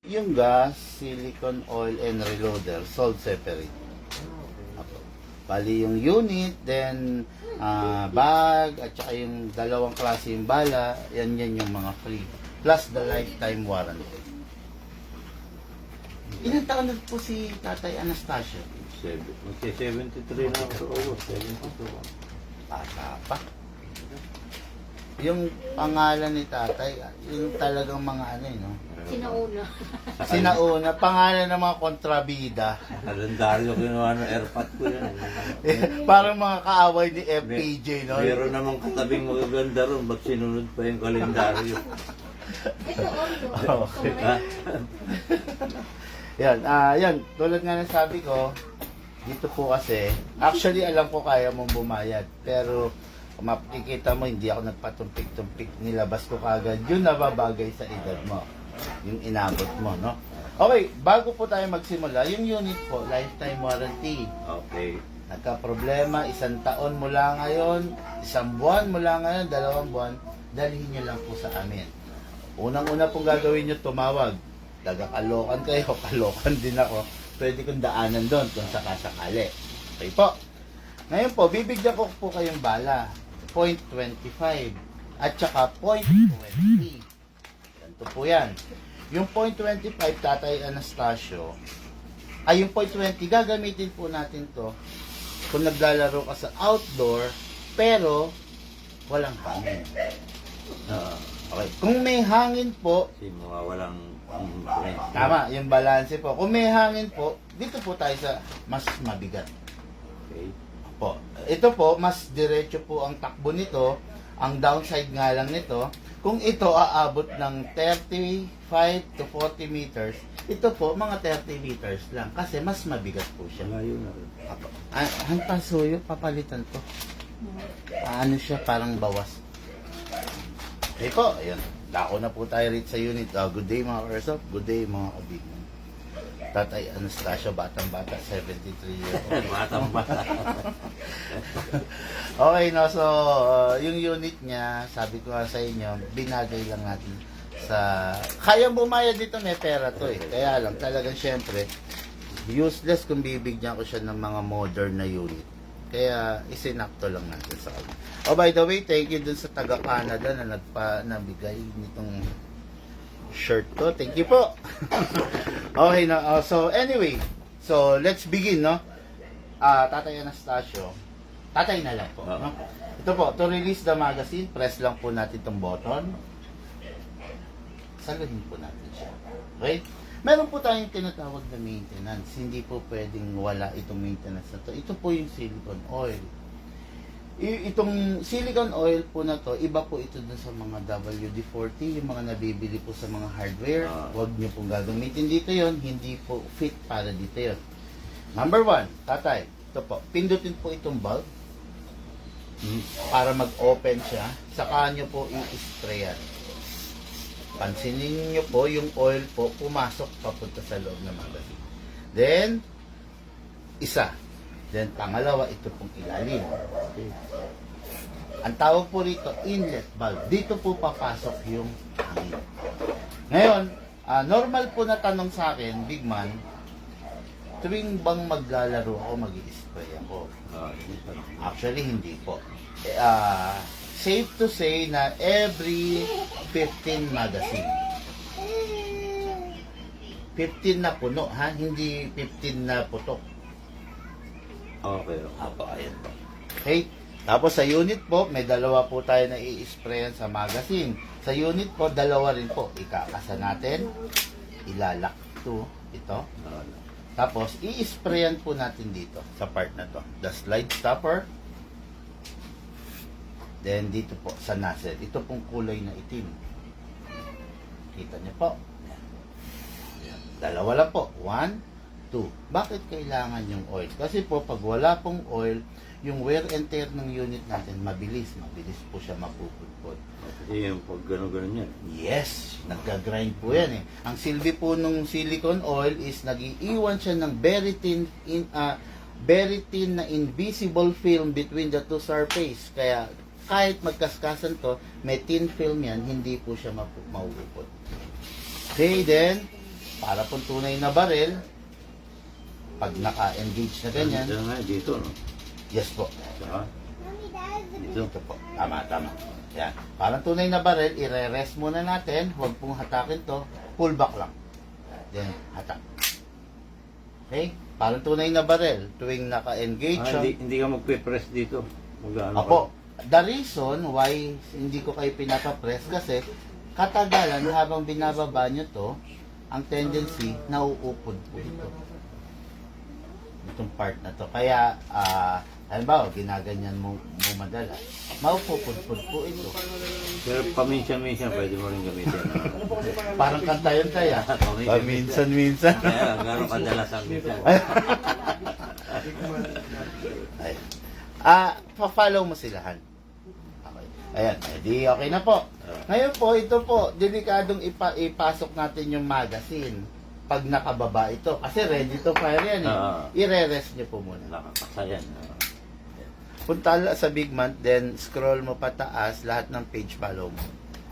Yung gas, silicone oil, and reloader, sold separate. Apo. Bali yung unit, then bag, at saka yung dalawang klase yung bala, yan yung mga free. Plus the lifetime warranty. Ilang taon na po si Tatay Anastasio? Okay, 73 na ako. 72. Bata pa. Yung pangalan ni Tatay, yung talagang mga ano no? Sinauna. Sinauna, pangalan ng mga kontrabida. Kalendaryo kinuha ng airpot ko yan. Parang mga kaaway ni FPJ, no? Meron namang katabing magaganda ron, ba't sinunod pa yung kalendaryo? Ito, Ordo. Okay. Ha? Yan, tulad nga ng sabi ko, dito po kasi, actually alam ko kaya mong bumayad, pero kung makikita mo, hindi ako nagpatumpik-tumpik, nilabas ko kagad, yun nababagay sa edad mo, yung inabot mo, no? Okay, bago po tayo magsimula, yung unit po, lifetime warranty. Okay. Nagka-problema, 1 taon mula ngayon, 1 buwan mula ngayon, 2 buwan, dalhin nyo lang po sa amin. Unang-una pong gagawin nyo, tumawag. Kalokan kayo, kalokan din ako. Pwede kong daanan doon kung sakasakali. Okay po. Ngayon po, bibigyan ko po kayong bala. 0.25 at saka 0.20. Ganito po yan. Yung 0.25, Tatay Anastasio, ay yung 0.20, gagamitin po natin to kung naglalaro ka sa outdoor, pero walang hangin. Okay. Kung may hangin po, Kasi mga walang... tama, yung balance po. Kung may hangin po, dito po tayo sa mas mabigat. Okay. Po. Ito po, mas diretso po ang takbo nito. Ang downside nga lang nito, kung ito aabot ng 35 to 40 meters, ito po, mga 30 meters lang. Kasi mas mabigat po siya. Malayo na rin. Ang pasuyo, papalitan to. Ano siya, parang bawas. Okay po, ayan. Dako na po tayo rito sa unit. Good day mga Airsoft. Good day mga kabigman. Tatay Anastasio, batang-bata, 73 years old. Batang bata. Okay, no, so, yung unit niya, sabi ko nga sa inyo, binagay lang natin sa... Kayang bumayad dito, may pera to eh. Kaya lang, talagang syempre, useless kung bibigyan ko siya ng mga modern na unit. Kaya, isinakto lang natin sa kanya. Oh, by the way, thank you dun sa taga-Canada na nabigay nitong shirt to. Thank you po. Okay, no, so anyway, so let's begin, no? Tatay Anastasio, tatay na lang po, no? Ito po, to release the magazine, press lang po natin itong button. Saluhin po natin siya. Okay? Meron po tayong tinatawag na maintenance. Hindi po pwedeng wala itong maintenance na to. Ito po yung silicone oil. Itong silicone oil po na to, iba po ito dun sa mga WD-40, yung mga nabibili po sa mga hardware. Huwag nyo pong gagamitin dito yon, hindi po fit para dito yon. Number 1, tatay, ito po, pindutin po itong bulb para mag-open siya, saka nyo po i-sprayan. Pansinin nyo po, yung oil po, pumasok papunta sa loob ng magazine. Then, isa. Then, pangalawa, ito pong ilalim. Okay. Ang tawag po rito, inlet valve. Dito po papasok yung hangin. Ngayon, normal po na tanong sa akin, big man, tuwing bang maglalaro ako, mag-i-spray ako? Actually, hindi po. Safe to say na every 15 magazine. 15 na puno, ha? Hindi 15 na putok. Okay. Apo, ayan po. Okay? Tapos sa unit po, may dalawa po tayo na i-sprayan sa magazine. Sa unit po, dalawa rin po. Ikakasa natin. Ilalak to ito. Tapos, i-sprayan po natin dito sa part na to. The slide stopper. Then, dito po sa nozzle. Ito pong kulay na itim. Kita niyo po. Ayan. Dalawa lang po. 1, 2. Bakit kailangan yung oil? Kasi po, pag wala pong oil, yung wear and tear ng unit natin, mabilis po siya mapupudpod. Kasi yung pag gano'n-gano'n yan. Yes, nagka-grind po yan eh. Ang silbi po nung silicone oil is nag-iiwan siya ng very thin na invisible film between the two surface. Kaya kahit magkaskasan to, may thin film yan, hindi po siya mauupod. Okay, then, para pong tunay na baril, pag naka-engage na ganyan, Ito nga, dito, no? yes po. Saka, dito. Ito po. Tama. Yan. Parang tunay na baril, i-rest muna natin. Huwag pong hatakin to. Pull back lang. Then, hatak. Okay? Parang tunay na baril. Tuwing naka-engage siya. Hindi ka magpe-press dito. Mag-ano Apo, the reason why hindi ko kayo pinapapress kasi katagalan habang binababa nyo to, ang tendency, nauupod po ito. Itong part na to. Kaya, halimbawa, ginaganyan mo madalas, maupupod-pod po ito. Pero paminsan-minsan pwede mo rin gamitin. Parang kanta yun tayo. Paminsan-minsan. Kaya, gano'ng kadalas ang minsan. Ay. Pa-follow mo silahan. Okay. Ayan, di okay na po. Ngayon po, ito po, delikadong ipasok natin yung magazine pag nakababa ito. Kasi ready to fire yan eh. I-re-rest nyo po muna. Nakakasayan. Punta sa Big Month, then scroll mo pataas, lahat ng page follow mo.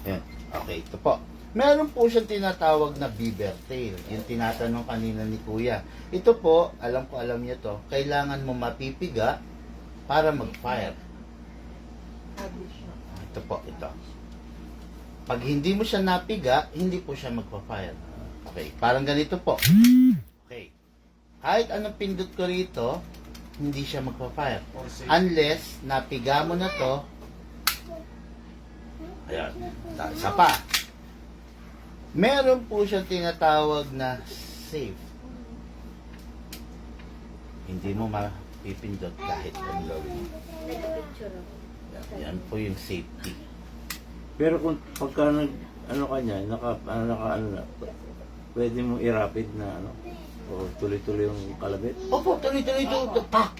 Yan. Okay, ito po. Meron po siyang tinatawag na beaver tail. Yung tinatanong kanina ni Kuya. Ito po, alam niyo to, kailangan mo mapipiga para mag-fire. Ito po, ito. Pag hindi mo siya napiga, hindi po siya magpa-fire. Okay, parang ganito po. Okay. Kahit anong pindot ko rito, hindi siya magpa-fire. Unless, napiga mo na to. Ayan. Isa pa. Meron po siyang tinatawag na safe. Hindi mo mapipindot kahit anong gawin mo. Nag-picture ako. Yan po yung safety. Pero kung pagka ano kanya, pwede mo i-rapid na ano, o tuloy-tuloy yung kalabit. Opo, tuloy-tuloy ito. Pak.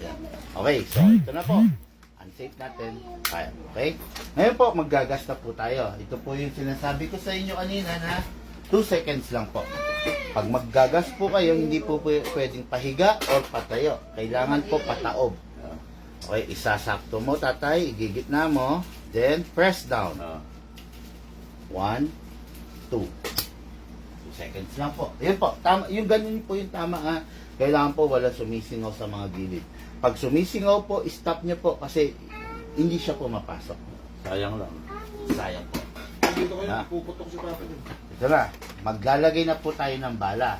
Yan. Okay, so ito na po. Unsafe natin. Kaya, okay? Ngayon po, maggagas na po tayo. Ito po yung sinasabi ko sa inyo kanina na 2 seconds lang po. Pag maggagas po kayo, hindi po pwedeng pahiga or patayo. Kailangan po pataob. Okay, isasakto mo, tatay. Igigitna mo. Then, press down. 1, 2. 2 seconds lang po. Yun po. Tama, yung ganun po yung tama. Kailangan po wala sumisingaw sa mga gilid. Pag sumisingaw po, stop nyo po kasi hindi siya pumapasok. Sayang lang. Sayang po. Dito kayo, Na. puputok si Papa din. Ito na. Maglalagay na po tayo ng bala.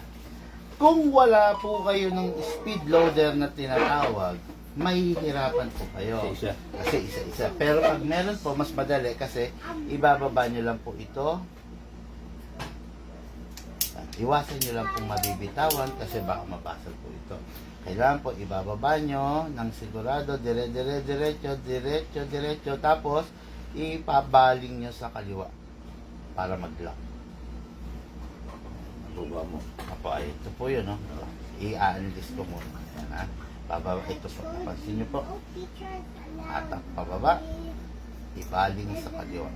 Kung wala po kayo ng speed loader na tinatawag, mahihirapan po kayo. Isa-isa. Kasi isa-isa. Pero pag meron po, mas madali kasi ibababa nyo lang po ito. Iwasan nyo lang pong mabibitawan kasi baka mapasal po ito. Kailangan po ibababa nyo ng sigurado, diretso, tapos ipabaling nyo sa kaliwa para mag-lock. Tuba mo. Apo, ay, ito po yun, no? I-unlist ko muna. Ayan, ha? Pababa, ito po. Napansin nyo po. Atak, pababa. Ibaling sa kaliwa.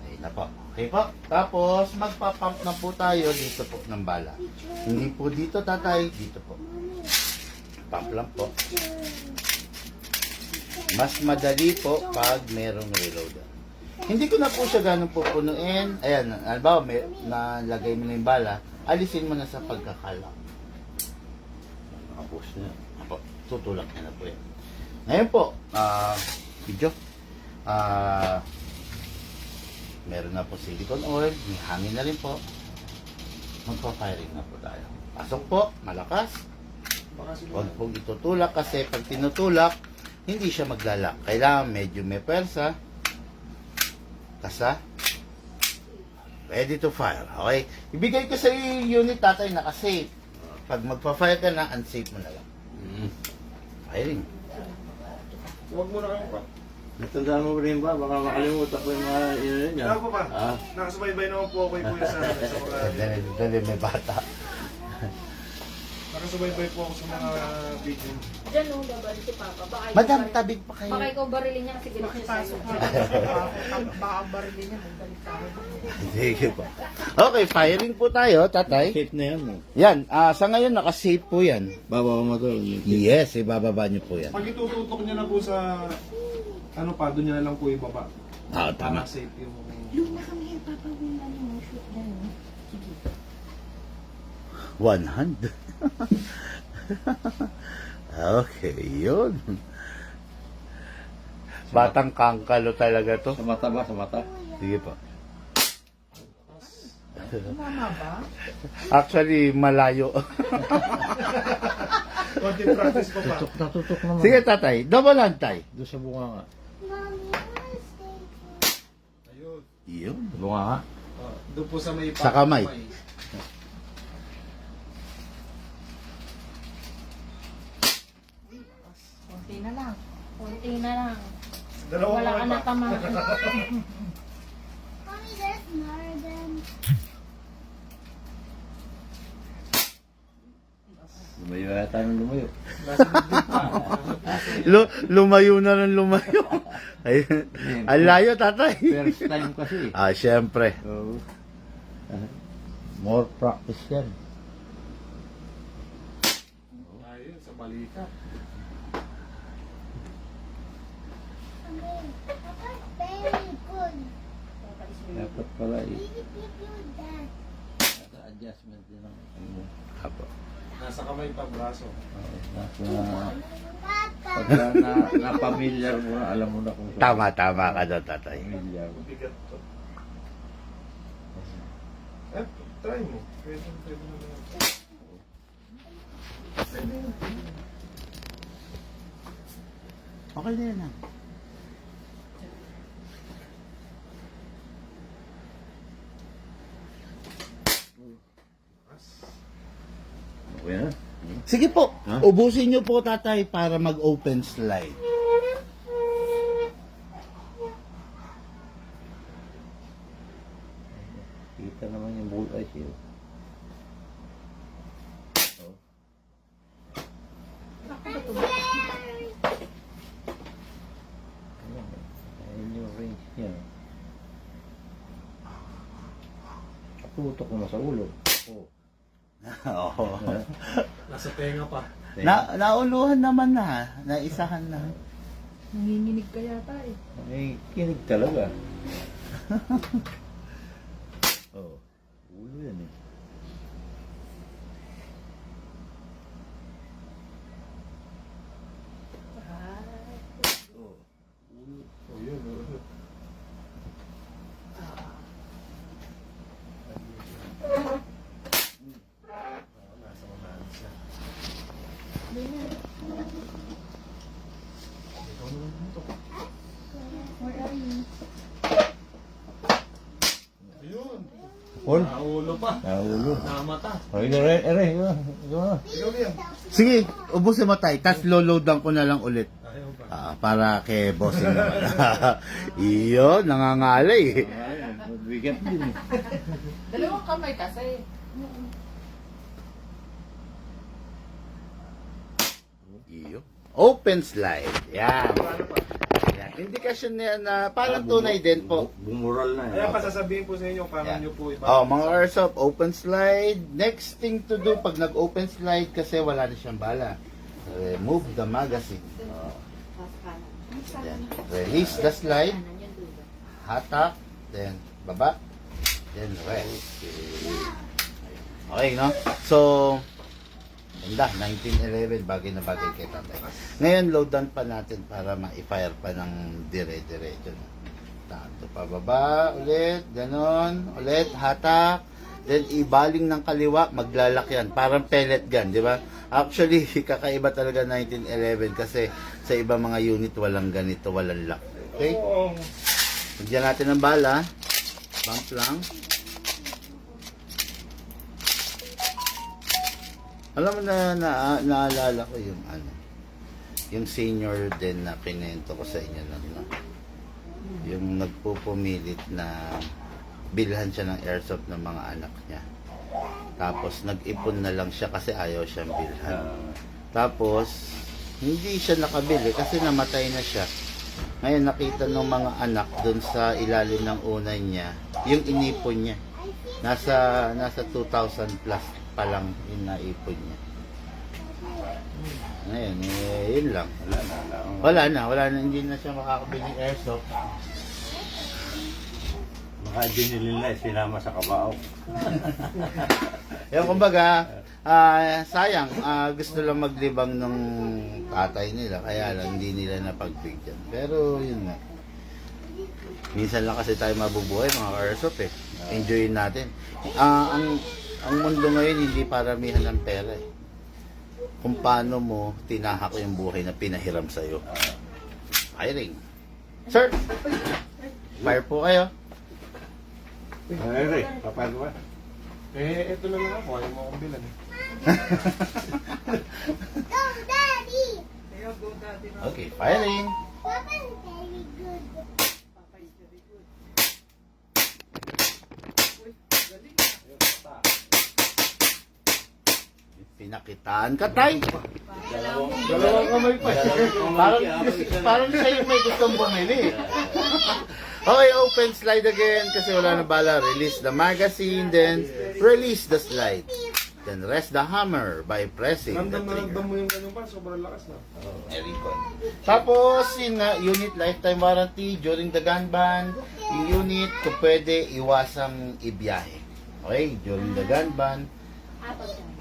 Ayun na po. Okay po. Tapos, magpa-pump na po tayo dito po ng bala. Hindi po dito, tatay. Dito po. Pump lang po. Mas madali po pag merong reloader. Hindi ko na po siya ganun pupunuin. Ayan, halimbawa, nalagay mo na yung bala, alisin mo na sa pagkakalak. Nakapos niya. Apo, tutulak niya na po yan. Ngayon po, video. Meron na po silicone oil, may hangin na rin po. Magpa-firing na po tayo. Pasok po, malakas. Huwag pong itutulak kasi pag tinutulak, hindi siya maglalak. Kailangan medyo may pwersa. Kasa. Ready to fire. Okay? Ibigay ko sa iyo unit, tatay, naka-safe. Pag magpa-fire ka na, unsafe mo na lang. Firing. Huwag muna kayo pa. Natandaan mo rin ba? Baka makalimutan ko yung mga yun niya. Ano po pa? Nakasubaybay naman po ako kay Kuya sa mga... Dali, may bata. Nakasubaybay po ako sa mga video. Diyan nung laban si Papa. Baka ikaw Madam, baril- tabig pa kayo. Baka ikaw barilin niya kasi ganito siya sa'yo. Baka barilin niya, magbalik sa akin. Sige po. Okay, firing po tayo, tatay. Safe na yan. No? Yan, sa ngayon, naka-safe po yan. Baba mo to. Yes, ibababa niyo po yan. Pag itututok niya na po sa... Ano pa, doon niya na lang po ibaba. Tama. Para safe yung... Luna kami, Papa, yung ano mo, One hand. Okay, yun. Batang kangkalo talaga to. Sa mata ba? Sa mata? Sige po. Mama ba? Actually, malayo. Konti practice pa pa. Tutok naman. Sige, tatay. Double hand, tay. Doon sa bunga nga. Ayun. Yun. Bunga nga. Doon po sa may Sa kamay. Konti na lang. Kunti na lang. Dalawa Wala ka na tama. Mommy, there's more than. Lumayo yata ng lumayo. Lumayo na ng lumayo. Ayun. Ang layo, tatay. First time kasi. Syempre. So, more practice yan. Ayun, sa balikat. Very good. Dapat pala eh. Did you do that? Nasa adjustment din ang ano. Apo. Nasa kamay pa, braso. Nasa Tata. pagka na familiar mo na, alam mo na kung Tama ka doon, tatay. familiar. Bigat to. Try mo. Pwede mo na. Okay na yan. Okay na? Sige po. Ha? Ubusin niyo po, tatay, para mag-open slide. Kita naman yung bullseye siya. Oh. Ayun yung range niya. Tutok mo sa ulo. Oh. Oo. Nasa tenga pa. Nauluhan naman na. Naisahan na. Nanginginig ka yata eh. May kinig talaga. Oh. Ulo yan eh. Oh. Ulo. Oh, yun. Nasa unahan siya. Ikaw naman dito. Ayun. Paul? Naulo pa. Naulo. Namata. Ay, ere, ere. Ikaw na. Ikaw yan. Sige, ubusin mo, tay. Tapos loloadan ko na lang ulit. Ayaw ba? Para kay bossing naman. Iyo, nangangalay. Ay, bigat din eh. Dalawang kamay kasi. Iyo. Open slide. Yan. Yan. Indikasyon niya na parang tunay din po. Bumural na Kaya eh. pa sasabihin po sa inyo, paano Yeah. nyo po iba. Oh, mga airsoft, open slide. Next thing to do pag nag-open slide kasi wala na siyang bala. Remove the magazine. Oh. Then, release the slide. Hatak. Then, baba. Then, rest. Okay, no? So, ganda, 1911, bagay na bagay kay tatay. Ngayon, load down pa natin para ma-fire pa ng dire-diretso. Tato pa baba, ulit, ganon, ulit, hatak, then ibaling ng kaliwa, maglalakyan, parang pellet gun, di ba? Actually, kakaiba talaga 1911 kasi sa iba mga unit walang ganito, walang lock. Okay? Oo. Bigyan natin ng bala, bump lang. Alam mo naalala ko yung yung senior din na kinento ko sa inyo na yung nagpupumilit na bilhan siya ng airsoft ng mga anak niya. Tapos nag-ipon na lang siya kasi ayaw siyang bilhan. Tapos hindi siya nakabili kasi namatay na siya. Ngayon nakita ng mga anak doon sa ilalim ng unay niya, yung inipon niya. Nasa 2,000 plus pa lang yung naipon niya. Ngayon, yun lang. Wala na, hindi na siya makakabili ng airsoft. Baka dinili nila, sinama sa kabao. Yung kumbaga, sayang, gusto lang maglibang ng tatay nila, kaya lang hindi nila napagbigyan. Pero yun nga. Minsan lang kasi tayo mabubuhay mga ka-airsoft eh. Enjoyin natin. Ang mundo ngayon hindi paramihan ng pera eh. Kung paano mo tinahak yung buhay na pinahiram sa'yo. Firing. Sir! Fire po kayo. Ay, papano ba? ito lang nga ako. Ayaw mo akong bilan eh. Go, Daddy! Kaya go daddy na. Okay, firing. Papa's very good. Papa is very good. Uy, galing. Pinakitaan ka, tay. Dalawang kamay pa. Parang, Parang siya yung may gustong bumili. Okay, open slide again kasi wala na bala. Release the magazine, then release the slide. Then rest the hammer by pressing the Ramdam na ramdam trigger. mo yung ganun pa. Sobrang lakas na. Very good. Tapos, yun nga, unit lifetime warranty during the gun ban. Yung unit, kung pwede, iwasang ibiyahe. Okay, during the gun ban.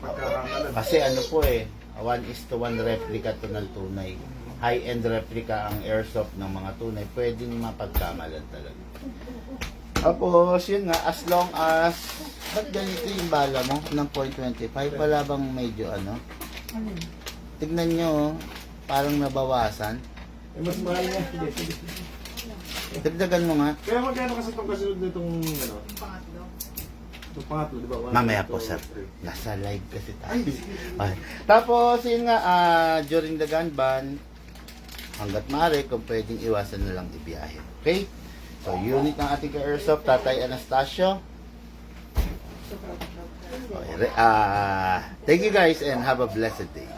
Pagkakangalan. Kasi ano po eh, 1:1 replica to ng tunay. High-end replica ang airsoft ng mga tunay. Pwedeng mapagkamalan talaga. Tapos, yun nga, as long as, ba't ganito yung bala mo ng .25? Wala bang medyo ano? Tignan nyo, oh, parang nabawasan. Eh, mas mahal nga. Dagdagan mo nga. Kaya magkano kasi itong kasunod nitong ano? Pangatlo. Itong pangatlo, di ba? One, Mamaya two, po, sir. three. Nasa live kasi tayo. Okay. Tapos, yun nga, during the gun ban, hanggat maaari, kung pwedeng iwasan na lang ibiyahe. Okay? So, unit ng ating ka-airsoft, Tatay Anastasio. Okay, thank you guys and have a blessed day.